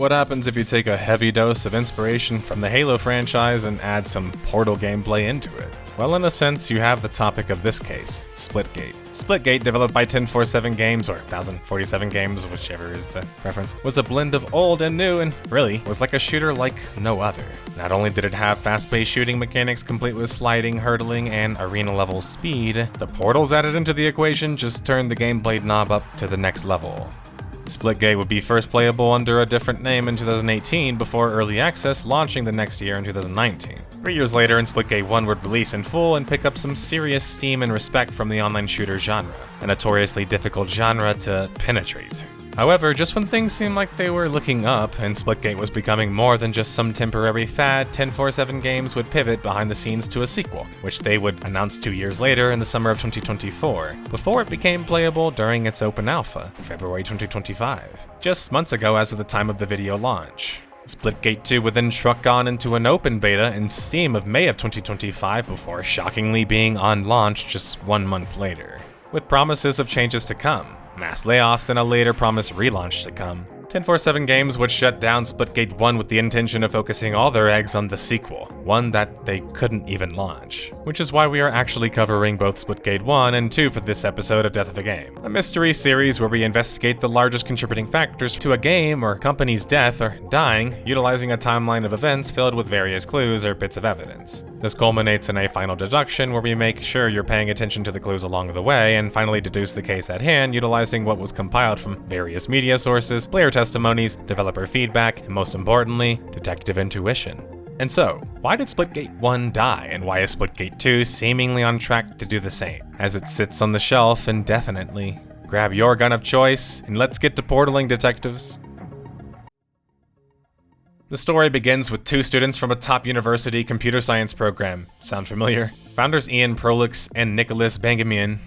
What happens if you take a heavy dose of inspiration from the Halo franchise and add some Portal gameplay into it? Well, in a sense, you have the topic of this case, Splitgate. Splitgate, developed by 1047 Games, or 1047 Games, whichever is the reference, was a blend of old and new and really was like a shooter like no other. Not only did it have fast-paced shooting mechanics complete with sliding, hurdling, and arena-level speed, the portals added into the equation just turned the gameplay knob up to the next level. Splitgate would be first playable under a different name in 2018 before Early Access launching the next year in 2019. 3 years later, Splitgate 1 would release in full and pick up some serious steam and respect from the online shooter genre, a notoriously difficult genre to penetrate. However, just when things seemed like they were looking up and Splitgate was becoming more than just some temporary fad, 1047 Games would pivot behind the scenes to a sequel, which they would announce 2 years later in the summer of 2024, before it became playable during its open alpha, February 2025, just months ago as of the time of the video launch. Splitgate 2 would then truck on into an open beta in Steam of May of 2025 before shockingly being on launch just 1 month later, with promises of changes to come, mass layoffs, and a later promised relaunch to come. 1047 Games would shut down Splitgate 1 with the intention of focusing all their eggs on the sequel, one that they couldn't even launch. Which is why we are actually covering both Splitgate 1 and 2 for this episode of Death of a Game, a mystery series where we investigate the largest contributing factors to a game or company's death or dying, utilizing a timeline of events filled with various clues or bits of evidence. This culminates in a final deduction where we make sure you're paying attention to the clues along the way and finally deduce the case at hand utilizing what was compiled from various media sources, player testimonies, developer feedback, and most importantly, detective intuition. And so, why did Splitgate 1 die, and why is Splitgate 2 seemingly on track to do the same, as it sits on the shelf indefinitely? Grab your gun of choice, and let's get to portaling, detectives. The story begins with two students from a top university computer science program. Sound familiar? Founders Ian Prolix and Nicholas Bagamian,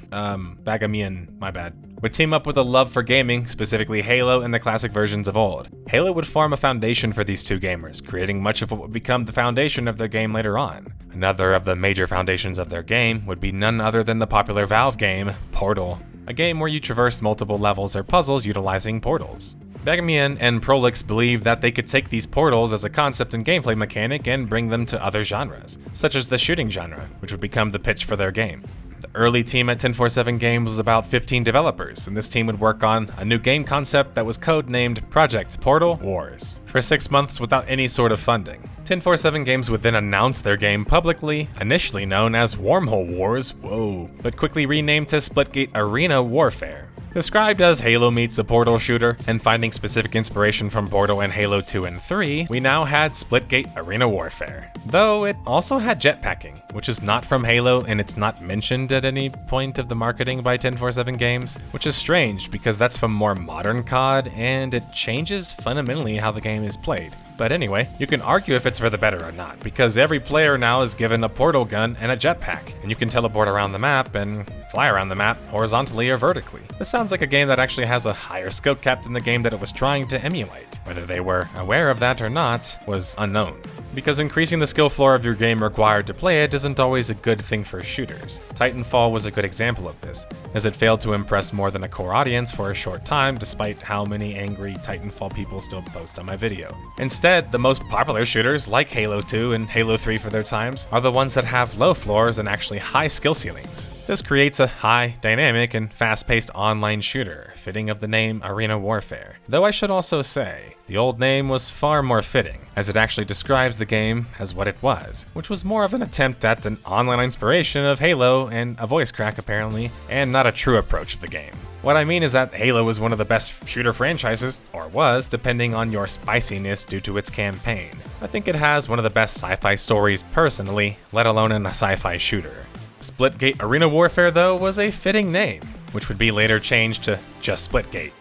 would team up with a love for gaming, specifically Halo and the classic versions of old. Halo would form a foundation for these two gamers, creating much of what would become the foundation of their game later on. Another of the major foundations of their game would be none other than the popular Valve game, Portal, a game where you traverse multiple levels or puzzles utilizing portals. Bagamian and Prolix believed that they could take these portals as a concept and gameplay mechanic and bring them to other genres, such as the shooting genre, which would become the pitch for their game. The early team at 1047 Games was about 15 developers, and this team would work on a new game concept that was codenamed Project Portal Wars for 6 months without any sort of funding. 1047 Games would then announce their game publicly, initially known as Wormhole Wars, but quickly renamed to Splitgate Arena Warfare. Described as Halo meets the Portal shooter, and finding specific inspiration from Portal and Halo 2 and 3, we now had Splitgate Arena Warfare. Though it also had jetpacking, which is not from Halo and it's not mentioned at any point of the marketing by 1047 Games, which is strange because that's from more modern COD and it changes fundamentally how the game is played. But anyway, you can argue if it's for the better or not, because every player now is given a portal gun and a jetpack, and you can teleport around the map and fly around the map horizontally or vertically. This sounds like a game that actually has a higher scope cap than the game that it was trying to emulate. Whether they were aware of that or not was unknown, because increasing the skill floor of your game required to play it isn't always a good thing for shooters. Titanfall was a good example of this, as it failed to impress more than a core audience for a short time despite how many angry Titanfall people still post on my video. Instead, the most popular shooters, like Halo 2 and Halo 3 for their times, are the ones that have low floors and actually high skill ceilings. This creates a high, dynamic, and fast-paced online shooter, fitting of the name Arena Warfare. Though I should also say, the old name was far more fitting, as it actually describes the game as what it was, which was more of an attempt at an online inspiration of Halo and a voice crack apparently, and not a true approach of the game. What I mean is that Halo was one of the best shooter franchises, or was, depending on your spiciness due to its campaign. I think it has one of the best sci-fi stories personally, let alone in a sci-fi shooter. Splitgate Arena Warfare, though, was a fitting name, which would be later changed to just Splitgate.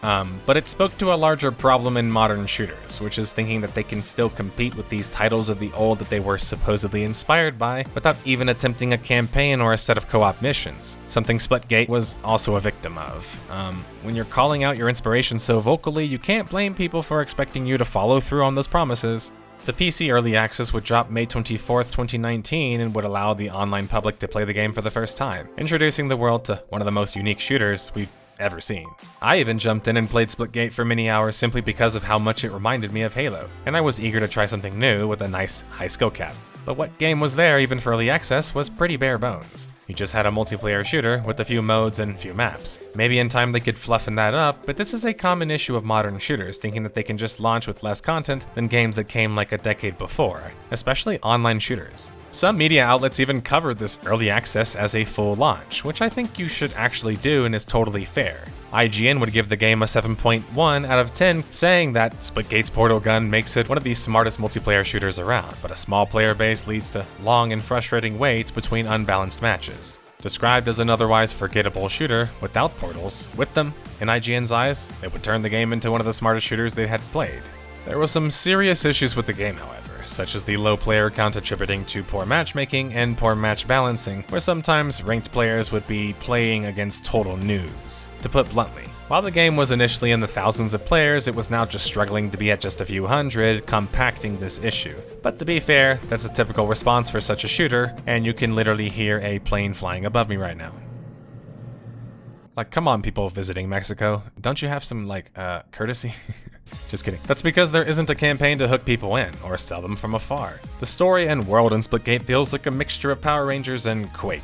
But it spoke to a larger problem in modern shooters, which is thinking that they can still compete with these titles of the old that they were supposedly inspired by, without even attempting a campaign or a set of co-op missions, something Splitgate was also a victim of. When you're calling out your inspiration so vocally, you can't blame people for expecting you to follow through on those promises. The PC Early Access would drop May 24th, 2019 and would allow the online public to play the game for the first time, introducing the world to one of the most unique shooters we've ever seen. I even jumped in and played Splitgate for many hours simply because of how much it reminded me of Halo, and I was eager to try something new with a nice high skill cap. But what game was there even for early access was pretty bare bones. You just had a multiplayer shooter with a few modes and few maps. Maybe in time they could fluffen that up, but this is a common issue of modern shooters, thinking that they can just launch with less content than games that came like a decade before, especially online shooters. Some media outlets even covered this early access as a full launch, which I think you should actually do and is totally fair. IGN would give the game a 7.1 out of 10, saying that Splitgate's portal gun makes it one of the smartest multiplayer shooters around, but a small player base leads to long and frustrating waits between unbalanced matches. Described as an otherwise forgettable shooter without portals, with them, in IGN's eyes, it would turn the game into one of the smartest shooters they had played. There were some serious issues with the game, however, such as the low player count attributing to poor matchmaking and poor match balancing, where sometimes ranked players would be playing against total noobs. To put bluntly, while the game was initially in the thousands of players, it was now just struggling to be at just a few hundred, compacting this issue. But to be fair, that's a typical response for such a shooter, and you can literally hear a plane flying above me right now. Like, come on, people visiting Mexico. Don't you have some, courtesy? Just kidding. That's because there isn't a campaign to hook people in, or sell them from afar. The story and world in Splitgate feels like a mixture of Power Rangers and Quake.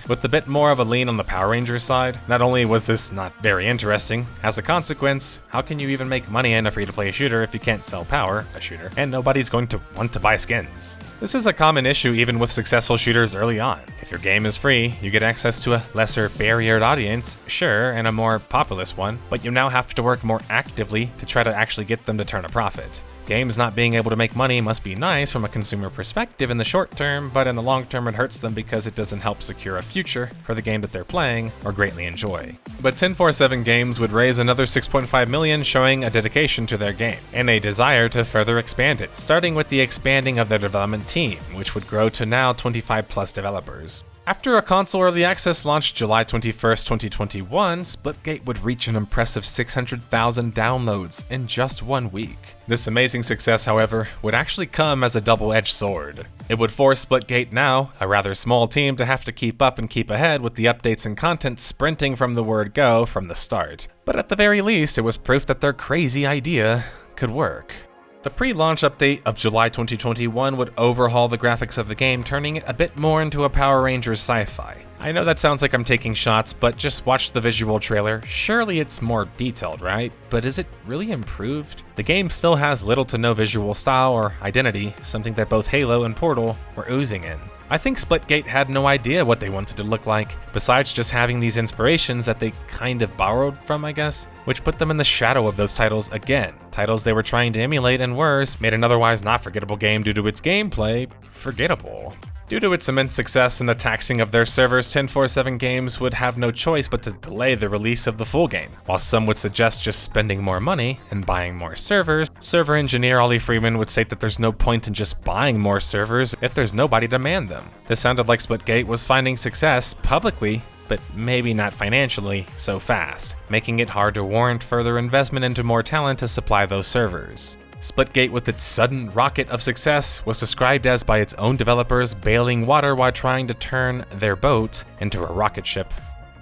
With a bit more of a lean on the Power Rangers side, not only was this not very interesting, as a consequence, how can you even make money in a free-to-play shooter if you can't sell power, a shooter, and nobody's going to want to buy skins? This is a common issue even with successful shooters early on. If your game is free, you get access to a lesser barriered audience, sure, and a more populous one, but you now have to work more actively to try to actually get them to turn a profit. Games not being able to make money must be nice from a consumer perspective in the short term, but in the long term it hurts them because it doesn't help secure a future for the game that they're playing or greatly enjoy. But 1047 Games would raise another $6.5 million, showing a dedication to their game and a desire to further expand it, starting with the expanding of their development team, which would grow to now 25 plus developers. After a console early access launched July 21st, 2021, Splitgate would reach an impressive 600,000 downloads in just 1 week. This amazing success, however, would actually come as a double-edged sword. It would force Splitgate now, a rather small team, to have to keep up and keep ahead with the updates and content sprinting from the word go from the start. But at the very least, it was proof that their crazy idea could work. The pre-launch update of July 2021 would overhaul the graphics of the game, turning it a bit more into a Power Rangers sci-fi. I know that sounds like I'm taking shots, but just watch the visual trailer. Surely it's more detailed, right? But is it really improved? The game still has little to no visual style or identity, something that both Halo and Portal were oozing in. I think Splitgate had no idea what they wanted to look like, besides just having these inspirations that they kind of borrowed from, I guess, which put them in the shadow of those titles again. Titles they were trying to emulate and worse, made an otherwise not forgettable game due to its gameplay forgettable. Due to its immense success and the taxing of their servers, 1047 Games would have no choice but to delay the release of the full game. While some would suggest just spending more money and buying more servers, server engineer Ollie Freeman would state that there's no point in just buying more servers if there's nobody to man them. This sounded like Splitgate was finding success publicly, but maybe not financially so fast, making it hard to warrant further investment into more talent to supply those servers. Splitgate, with its sudden rocket of success, was described as by its own developers bailing water while trying to turn their boat into a rocket ship.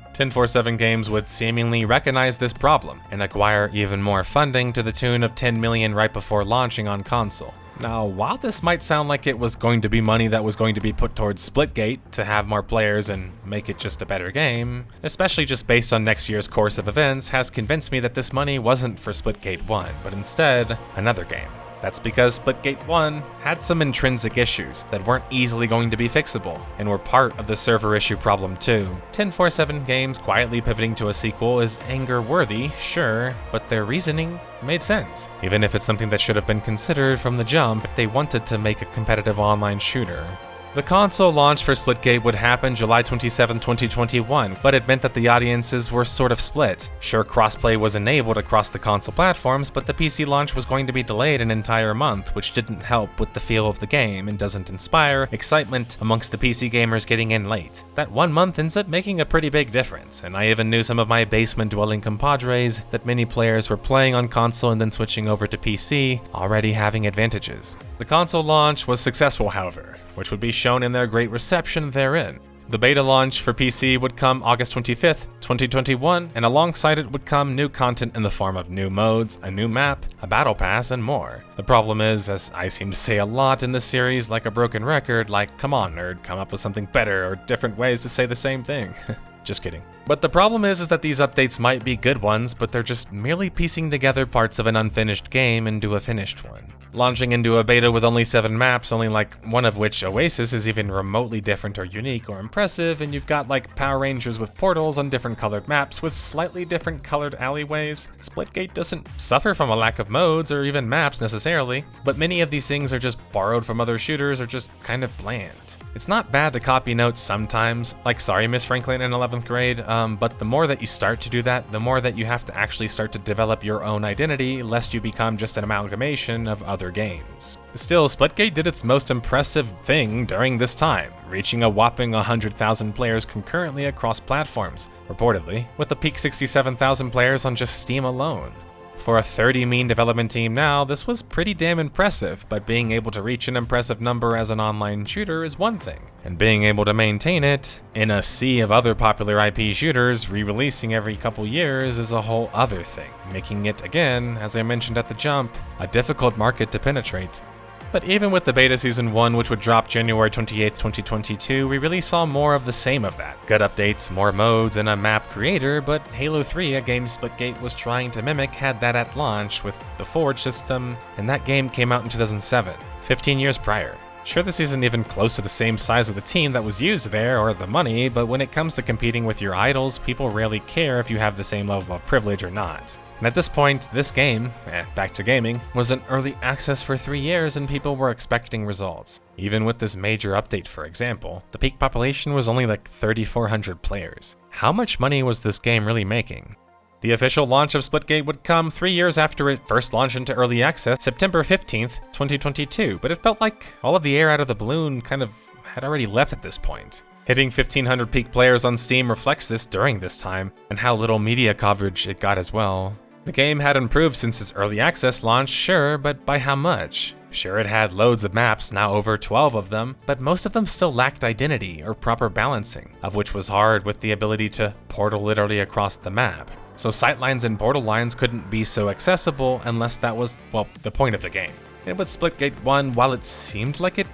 1047 Games would seemingly recognize this problem and acquire even more funding to the tune of $10 million right before launching on console. Now, while this might sound like it was going to be money that was going to be put towards Splitgate to have more players and make it just a better game, especially just based on next year's course of events, has convinced me that this money wasn't for Splitgate 1, but instead another game. That's because Splitgate 1 had some intrinsic issues that weren't easily going to be fixable, and were part of the server issue problem too. 1047 Games quietly pivoting to a sequel is anger-worthy, sure, but their reasoning made sense, even if it's something that should have been considered from the jump if they wanted to make a competitive online shooter. The console launch for Splitgate would happen July 27, 2021, but it meant that the audiences were sort of split. Sure, crossplay was enabled across the console platforms, but the PC launch was going to be delayed an entire month, which didn't help with the feel of the game and doesn't inspire excitement amongst the PC gamers getting in late. That 1 month ends up making a pretty big difference, and I even knew some of my basement-dwelling compadres that many players were playing on console and then switching over to PC, already having advantages. The console launch was successful, however, which would be shown in their great reception therein. The beta launch for PC would come August 25th, 2021, and alongside it would come new content in the form of new modes, a new map, a battle pass, and more. The problem is, as I seem to say a lot in this series like a broken record, like, come on nerd, come up with something better or different ways to say the same thing. Just kidding. But the problem is that these updates might be good ones, but they're just merely piecing together parts of an unfinished game into a finished one. Launching into a beta with only 7 maps, only like one of which, Oasis, is even remotely different or unique or impressive, and you've got like Power Rangers with portals on different colored maps with slightly different colored alleyways. Splitgate doesn't suffer from a lack of modes or even maps necessarily, but many of these things are just borrowed from other shooters or just kind of bland. It's not bad to copy notes sometimes, like Sorry Miss Franklin in 11th grade, but the more that you start to do that, the more that you have to actually start to develop your own identity, lest you become just an amalgamation of other games. Still, Splitgate did its most impressive thing during this time, reaching a whopping 100,000 players concurrently across platforms, reportedly, with a peak 67,000 players on just Steam alone. For a 30-man development team now, this was pretty damn impressive, but being able to reach an impressive number as an online shooter is one thing, and being able to maintain it in a sea of other popular IP shooters re-releasing every couple years is a whole other thing, making it, again, as I mentioned at the jump, a difficult market to penetrate. But even with the beta Season 1, which would drop January 28th, 2022, we really saw more of the same of that. Good updates, more modes, and a map creator, but Halo 3, a game Splitgate was trying to mimic, had that at launch with the Forge system, and that game came out in 2007, 15 years prior. Sure, this isn't even close to the same size of the team that was used there, or the money, but when it comes to competing with your idols, people rarely care if you have the same level of privilege or not. And at this point, this game, back to gaming, was in early access for 3 years and people were expecting results. Even with this major update, for example, the peak population was only like 3,400 players. How much money was this game really making? The official launch of Splitgate would come 3 years after it first launched into early access, September 15th, 2022, but it felt like all of the air out of the balloon kind of had already left at this point. Hitting 1,500 peak players on Steam reflects this during this time, and how little media coverage it got as well. The game had improved since its early access launch, sure, but by how much? Sure, it had loads of maps, now over 12 of them, but most of them still lacked identity or proper balancing, of which was hard with the ability to portal literally across the map. So sightlines and portal lines couldn't be so accessible unless that was, well, the point of the game. And with Splitgate 1, while it seemed like it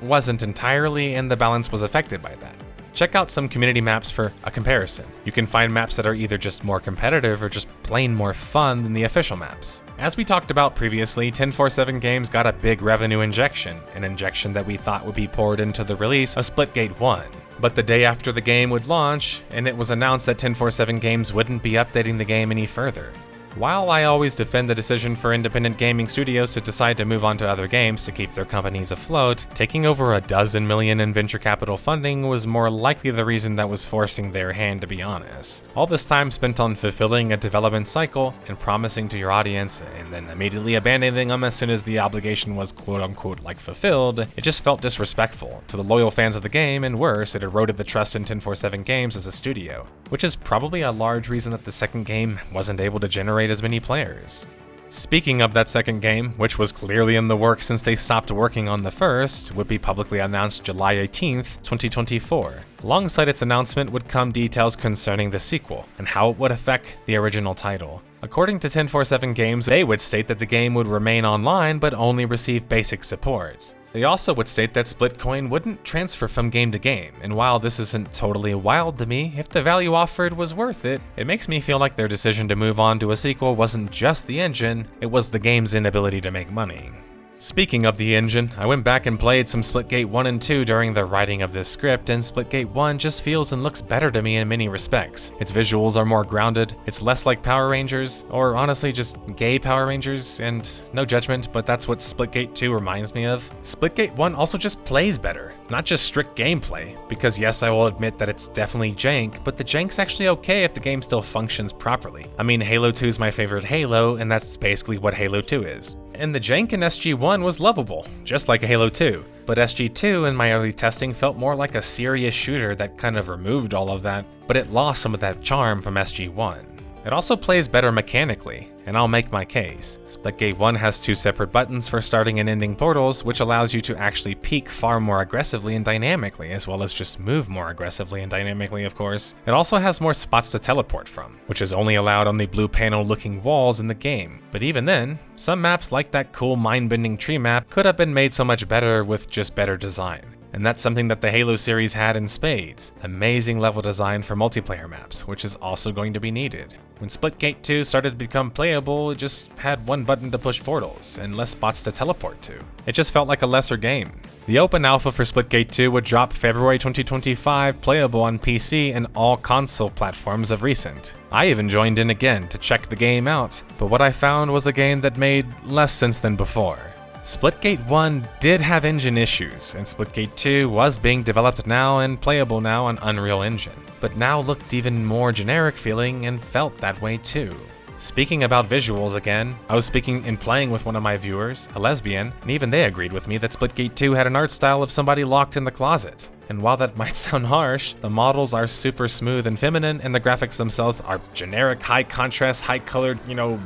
wasn't entirely, and the balance was affected by that. Check out some community maps for a comparison. You can find maps that are either just more competitive or just plain more fun than the official maps. As we talked about previously, 1047 Games got a big revenue injection, an injection that we thought would be poured into the release of Splitgate 1. But the day after the game would launch, and it was announced that 1047 Games wouldn't be updating the game any further. While I always defend the decision for independent gaming studios to decide to move on to other games to keep their companies afloat, taking over a dozen million in venture capital funding was more likely the reason that was forcing their hand, to be honest. All this time spent on fulfilling a development cycle and promising to your audience and then immediately abandoning them as soon as the obligation was quote-unquote like fulfilled, it just felt disrespectful to the loyal fans of the game, and worse, it eroded the trust in 1047 Games as a studio, which is probably a large reason that the second game wasn't able to generate as many players. Speaking of that second game, which was clearly in the works since they stopped working on the first, would be publicly announced July 18th, 2024. Alongside its announcement would come details concerning the sequel and how it would affect the original title. According to 1047 Games, they would state that the game would remain online but only receive basic support. They also would state that Splitcoin wouldn't transfer from game to game, and while this isn't totally wild to me, if the value offered was worth it, it makes me feel like their decision to move on to a sequel wasn't just the engine, it was the game's inability to make money. Speaking of the engine, I went back and played some Splitgate 1 and 2 during the writing of this script, and Splitgate 1 just feels and looks better to me in many respects. Its visuals are more grounded, it's less like Power Rangers, or honestly just gay Power Rangers, and no judgment, but that's what Splitgate 2 reminds me of. Splitgate 1 also just plays better, not just strict gameplay, because yes, I will admit that it's definitely jank, but the jank's actually okay if the game still functions properly. I mean, Halo 2 is my favorite Halo, and that's basically what Halo 2 is. And the jank in SG-1 was lovable, just like Halo 2. But SG-2 in my early testing felt more like a serious shooter that kind of removed all of that, but it lost some of that charm from SG-1. It also plays better mechanically, and I'll make my case. Splitgate 1 has 2 separate buttons for starting and ending portals, which allows you to actually peek far more aggressively and dynamically, as well as just move more aggressively and dynamically, of course. It also has more spots to teleport from, which is only allowed on the blue panel looking walls in the game. But even then, some maps like that cool mind-bending tree map could have been made so much better with just better design. And that's something that the Halo series had in spades. Amazing level design for multiplayer maps, which is also going to be needed. When Splitgate 2 started to become playable, it just had one button to push portals, and less spots to teleport to. It just felt like a lesser game. The open alpha for Splitgate 2 would drop February 2025, playable on PC and all console platforms of recent. I even joined in again to check the game out, but what I found was a game that made less sense than before. Splitgate 1 did have engine issues, and Splitgate 2 was being developed now and playable now on Unreal Engine, but now looked even more generic feeling and felt that way too. Speaking about visuals again, I was speaking and playing with one of my viewers, a lesbian, and even they agreed with me that Splitgate 2 had an art style of somebody locked in the closet. And while that might sound harsh, the models are super smooth and feminine, and the graphics themselves are generic, high contrast, high colored,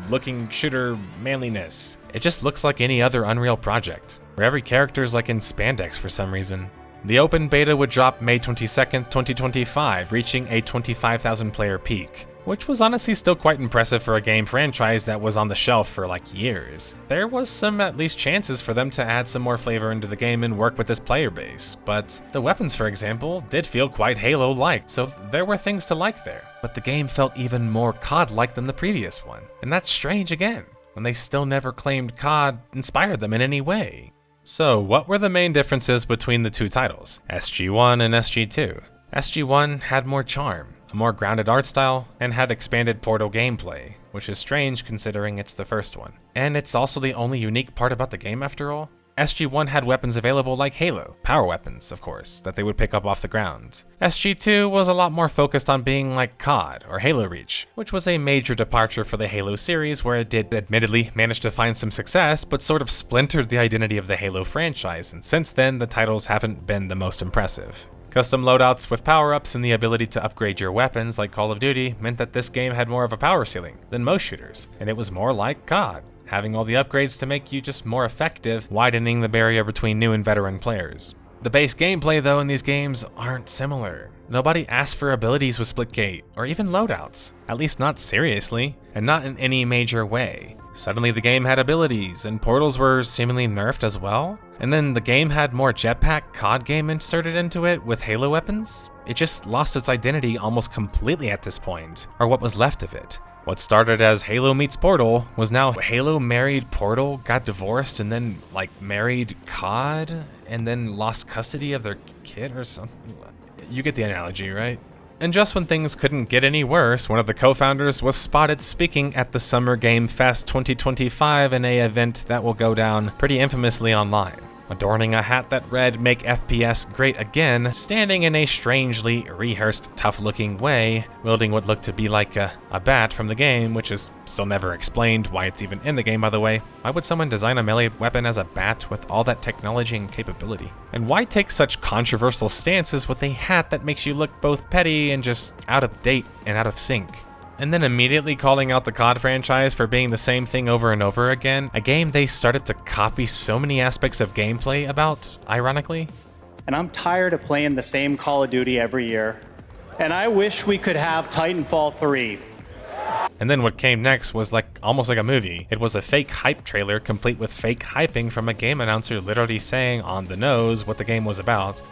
looking shooter manliness. It just looks like any other Unreal project, where every character is like in spandex for some reason. The open beta would drop May 22nd, 2025, reaching a 25,000 player peak, which was honestly still quite impressive for a game franchise that was on the shelf for like years. There was some at least chances for them to add some more flavor into the game and work with this player base, but the weapons, for example, did feel quite Halo-like, so there were things to like there. But the game felt even more COD-like than the previous one, and that's strange again, when they still never claimed COD inspired them in any way. So what were the main differences between the two titles, SG-1 and SG-2? SG-1 had more charm, a more grounded art style, and had expanded portal gameplay, which is strange considering it's the first one. And it's also the only unique part about the game after all. SG-1 had weapons available like Halo, power weapons, of course, that they would pick up off the ground. SG-2 was a lot more focused on being like COD or Halo Reach, which was a major departure for the Halo series where it did admittedly manage to find some success, but sort of splintered the identity of the Halo franchise, and since then the titles haven't been the most impressive. Custom loadouts with power-ups and the ability to upgrade your weapons like Call of Duty meant that this game had more of a power ceiling than most shooters, and it was more like COD, having all the upgrades to make you just more effective, widening the barrier between new and veteran players. The base gameplay though in these games aren't similar. Nobody asked for abilities with Splitgate, or even loadouts, at least not seriously, and not in any major way. Suddenly the game had abilities, and portals were seemingly nerfed as well. And then the game had more jetpack COD game inserted into it with Halo weapons. It just lost its identity almost completely at this point, or what was left of it. What started as Halo meets Portal was now Halo married Portal, got divorced, and then married COD, and then lost custody of their kid or something. You get the analogy, right? And just when things couldn't get any worse, one of the co-founders was spotted speaking at the Summer Game Fest 2025 in an event that will go down pretty infamously online. Adorning a hat that read "Make FPS Great Again," standing in a strangely rehearsed, tough-looking way, wielding what looked to be like a bat from the game, which is still never explained why it's even in the game, by the way. Why would someone design a melee weapon as a bat with all that technology and capability? And why take such controversial stances with a hat that makes you look both petty and just out of date and out of sync? And then immediately calling out the COD franchise for being the same thing over and over again, a game they started to copy so many aspects of gameplay about, ironically. And I'm tired of playing the same Call of Duty every year. And I wish we could have Titanfall 3. And then what came next was almost like a movie. It was a fake hype trailer complete with fake hyping from a game announcer literally saying on the nose what the game was about.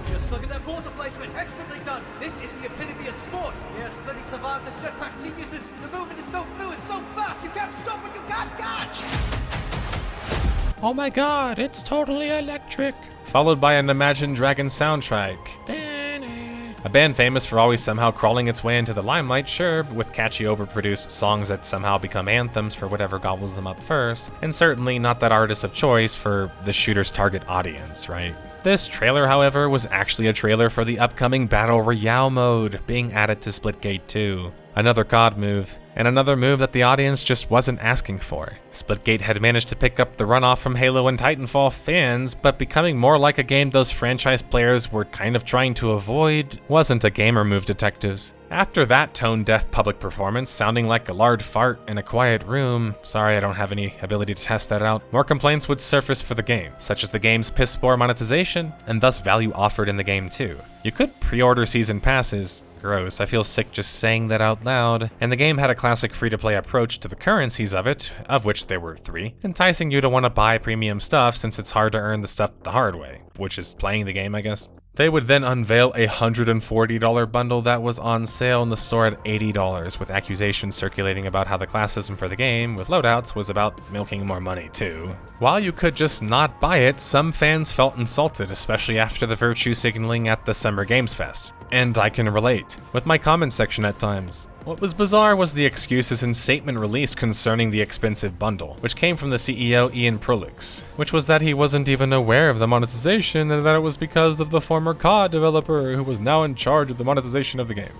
Just look at that water placement, expertly done. This is the epitome of sport. We are splitting savants and jetpack geniuses. The movement is so fluid, so fast, you can't stop it, you can't catch. Oh my god, it's totally electric. Followed by an Imagine Dragons soundtrack. A band famous for always somehow crawling its way into the limelight, sure, but with catchy overproduced songs that somehow become anthems for whatever gobbles them up first, and certainly not that artist of choice for the shooter's target audience, right? This trailer, however, was actually a trailer for the upcoming Battle Royale mode being added to Splitgate 2. Another COD move, and another move that the audience just wasn't asking for. Splitgate had managed to pick up the runoff from Halo and Titanfall fans, but becoming more like a game those franchise players were kind of trying to avoid wasn't a gamer move, detectives. After that tone-deaf public performance, sounding like a loud fart in a quiet room, sorry I don't have any ability to test that out, more complaints would surface for the game, such as the game's piss-poor monetization, and thus value offered in the game too. You could pre-order season passes, gross, I feel sick just saying that out loud, and the game had a classic free-to-play approach to the currencies of it, of which there were 3, enticing you to want to buy premium stuff since it's hard to earn the stuff the hard way, which is playing the game, I guess. They would then unveil a $140 bundle that was on sale in the store at $80, with accusations circulating about how the classism for the game, with loadouts, was about milking more money too. While you could just not buy it, some fans felt insulted, especially after the virtue signaling at the Summer Games Fest. And I can relate, with my comment section at times. What was bizarre was the excuses and statement released concerning the expensive bundle, which came from the CEO Ian Prolix, which was that he wasn't even aware of the monetization and that it was because of the former COD developer who was now in charge of the monetization of the game.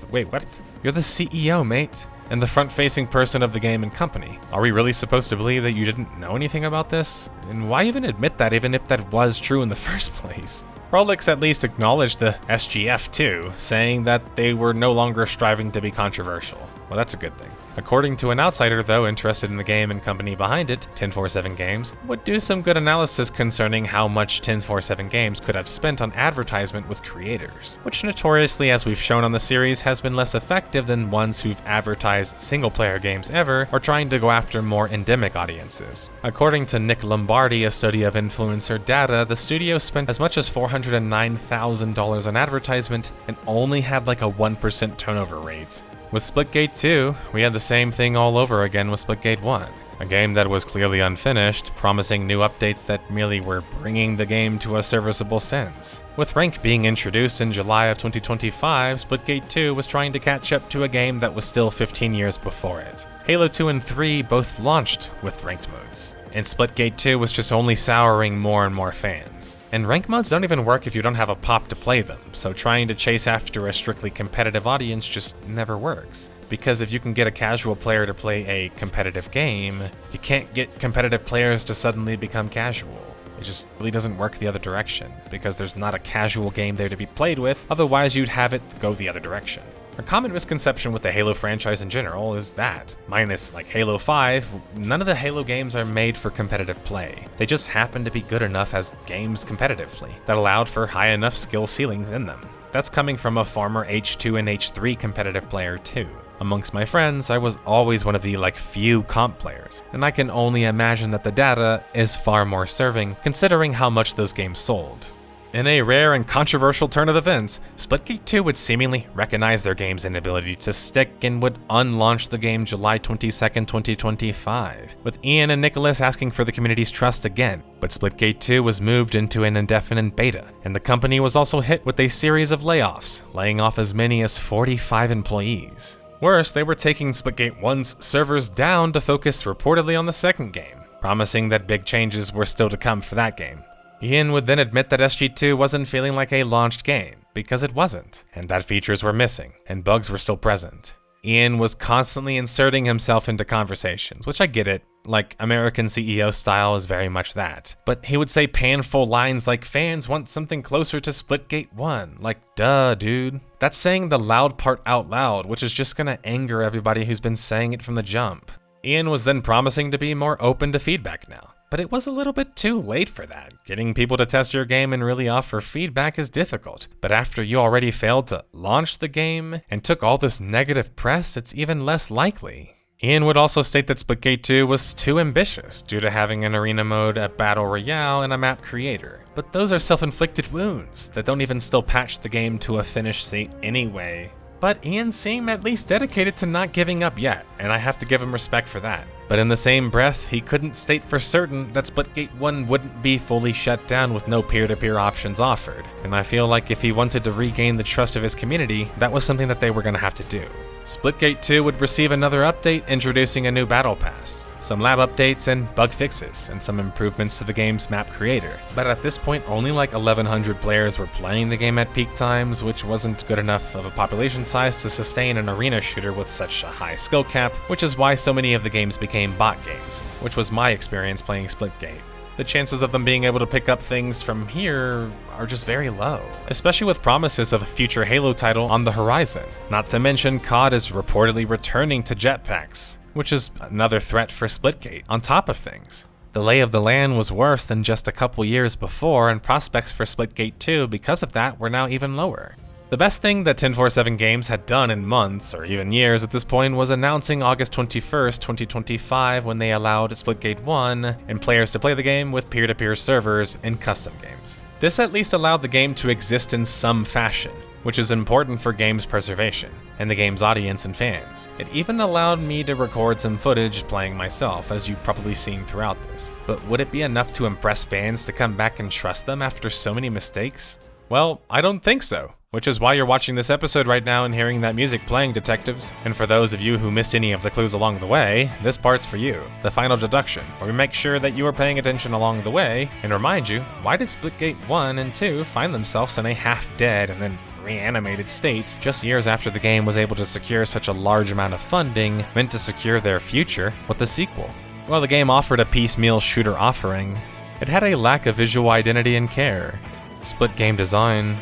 Wait, what? You're the CEO, mate, and the front-facing person of the game and company. Are we really supposed to believe that you didn't know anything about this? And why even admit that even if that was true in the first place? Prolix at least acknowledged the SGF too, saying that they were no longer striving to be controversial. Well, that's a good thing. According to an outsider, though, interested in the game and company behind it, 1047 Games, would do some good analysis concerning how much 1047 Games could have spent on advertisement with creators, which notoriously, as we've shown on the series, has been less effective than ones who've advertised single-player games ever or trying to go after more endemic audiences. According to Nick Lombardi, a study of influencer data, the studio spent as much as $409,000 on advertisement and only had like a 1% turnover rate. With Splitgate 2, we had the same thing all over again with Splitgate 1, a game that was clearly unfinished, promising new updates that merely were bringing the game to a serviceable sense. With Rank being introduced in July of 2025, Splitgate 2 was trying to catch up to a game that was still 15 years before it. Halo 2 and 3 both launched with ranked modes, and Splitgate 2 was just only souring more and more fans. And rank modes don't even work if you don't have a pop to play them, so trying to chase after a strictly competitive audience just never works. Because if you can get a casual player to play a competitive game, you can't get competitive players to suddenly become casual. It just really doesn't work the other direction, because there's not a casual game there to be played with, otherwise you'd have it go the other direction. A common misconception with the Halo franchise in general is that, minus like Halo 5, none of the Halo games are made for competitive play. They just happen to be good enough as games competitively, that allowed for high enough skill ceilings in them. That's coming from a former H2 and H3 competitive player too. Amongst my friends, I was always one of the few comp players, and I can only imagine that the data is far more serving considering how much those games sold. In a rare and controversial turn of events, Splitgate 2 would seemingly recognize their game's inability to stick and would unlaunch the game July 22nd, 2025, with Ian and Nicholas asking for the community's trust again. But Splitgate 2 was moved into an indefinite beta, and the company was also hit with a series of layoffs, laying off as many as 45 employees. Worse, they were taking Splitgate 1's servers down to focus reportedly on the second game, promising that big changes were still to come for that game. Ian would then admit that SG2 wasn't feeling like a launched game, because it wasn't, and that features were missing, and bugs were still present. Ian was constantly inserting himself into conversations, which I get it, like American CEO style is very much that. But he would say panful lines like fans want something closer to Splitgate 1, like duh dude. That's saying the loud part out loud, which is just gonna anger everybody who's been saying it from the jump. Ian was then promising to be more open to feedback now. But it was a little bit too late for that. Getting people to test your game and really offer feedback is difficult. But after you already failed to launch the game and took all this negative press, it's even less likely. Ian would also state that Splitgate 2 was too ambitious due to having an arena mode, a battle royale, and a map creator. But those are self-inflicted wounds that don't even still patch the game to a finished state anyway. But Ian seemed at least dedicated to not giving up yet, and I have to give him respect for that. But in the same breath, he couldn't state for certain that Splitgate 1 wouldn't be fully shut down with no peer-to-peer options offered, and I feel like if he wanted to regain the trust of his community, that was something that they were going to have to do. Splitgate 2 would receive another update introducing a new battle pass, some lab updates and bug fixes, and some improvements to the game's map creator. But at this point, only like 1,100 players were playing the game at peak times, which wasn't good enough of a population size to sustain an arena shooter with such a high skill cap, which is why so many of the games became bot games, which was my experience playing Splitgate. The chances of them being able to pick up things from here are just very low, especially with promises of a future Halo title on the horizon. Not to mention, COD is reportedly returning to jetpacks, which is another threat for Splitgate on top of things. The lay of the land was worse than just a couple years before, and prospects for Splitgate 2 because of that were now even lower. The best thing that 1047 Games had done in months, or even years at this point, was announcing August 21st, 2025 when they allowed Splitgate 1 and players to play the game with peer-to-peer servers in custom games. This at least allowed the game to exist in some fashion, which is important for game's preservation, and the game's audience and fans. It even allowed me to record some footage playing myself, as you've probably seen throughout this. But would it be enough to impress fans to come back and trust them after so many mistakes? Well, I don't think so. Which is why you're watching this episode right now and hearing that music playing, detectives. And for those of you who missed any of the clues along the way, this part's for you, the final deduction, where we make sure that you are paying attention along the way, and remind you, why did Splitgate 1 and 2 find themselves in a half-dead and then reanimated state just years after the game was able to secure such a large amount of funding meant to secure their future with the sequel? While the game offered a piecemeal shooter offering, it had a lack of visual identity and care. Split game design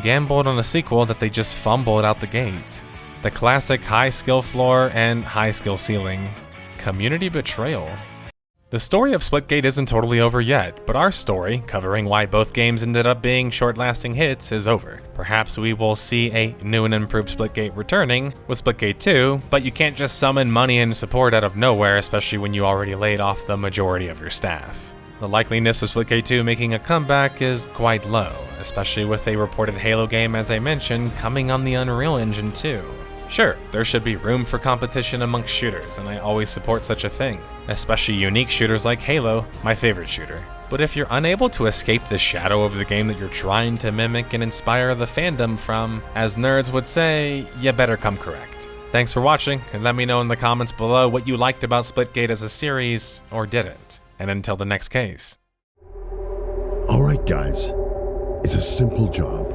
gambled on a sequel that they just fumbled out the gate. The classic high skill floor and high skill ceiling. Community betrayal. The story of Splitgate isn't totally over yet, but our story, covering why both games ended up being short-lasting hits, is over. Perhaps we will see a new and improved Splitgate returning with Splitgate 2, but you can't just summon money and support out of nowhere, especially when you already laid off the majority of your staff. The likeliness of Splitgate 2 making a comeback is quite low, especially with a reported Halo game, as I mentioned, coming on the Unreal Engine 2. Sure, there should be room for competition amongst shooters, and I always support such a thing, especially unique shooters like Halo, my favorite shooter. But if you're unable to escape the shadow of the game that you're trying to mimic and inspire the fandom from, as nerds would say, you better come correct. Thanks for watching, and let me know in the comments below what you liked about Splitgate as a series, or didn't. And until the next case. All right, guys. It's a simple job.